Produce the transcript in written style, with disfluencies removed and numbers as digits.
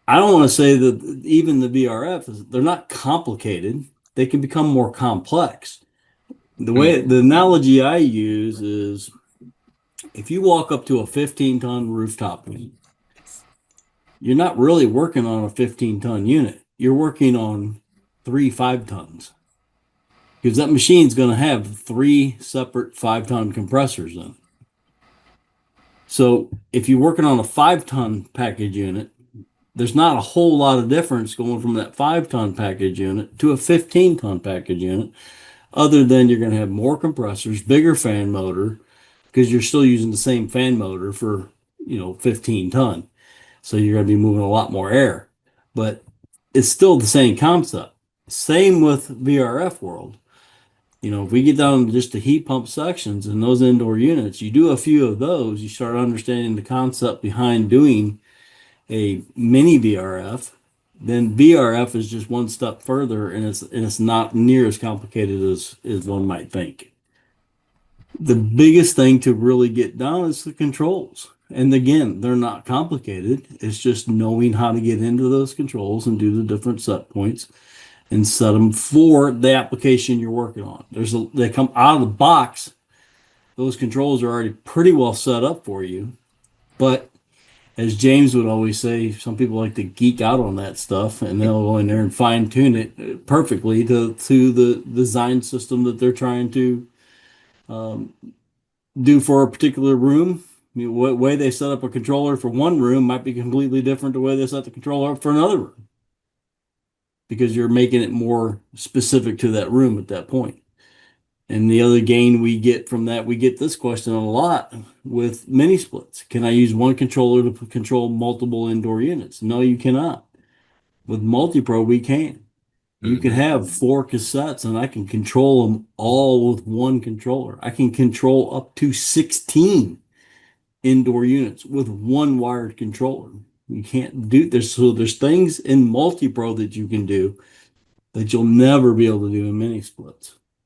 I don't want to say that even the VRF they're not complicated. They can become more complex. The Mm, analogy I use is if you walk up to a 15-ton rooftop unit, you're not really working on a 15-ton unit. You're working on three 5 tons because that machine's going to have three separate 5-ton compressors in it. So if you're working on a 5-ton package unit, there's not a whole lot of difference going from that 5-ton package unit to a 15-ton package unit, other than you're going to have more compressors, bigger fan motor, because you're still using the same fan motor for, 15 ton. So you're going to be moving a lot more air, but it's still the same concept. Same with VRF world. If we get down to just the heat pump sections and those indoor units, you do a few of those, you start understanding the concept behind doing a mini VRF. Then VRF is just one step further, and it's not near as complicated as one might think. The biggest thing to really get down is the controls. And again, they're not complicated. It's just knowing how to get into those controls and do the different set points and set them for the application you're working on. They come out of the box. Those controls are already pretty well set up for you. But as James would always say, some people like to geek out on that stuff and they'll go in there and fine tune it perfectly to the design system that they're trying to um, do for a particular room. What way they set up a controller for one room might be completely different the way they set the controller up for another room because you're making it more specific to that room at that point. And the other gain we get from that, we get this question a lot with mini splits. Can I use one controller to control multiple indoor units? No, you cannot. With multi-pro, we can. You can hmm have 4 cassettes and I can control them all with one controller. I can control up to 16 indoor units with one wired controller. You can't do this. So there's things in multi-pro that you can do that you'll never be able to do in mini splits.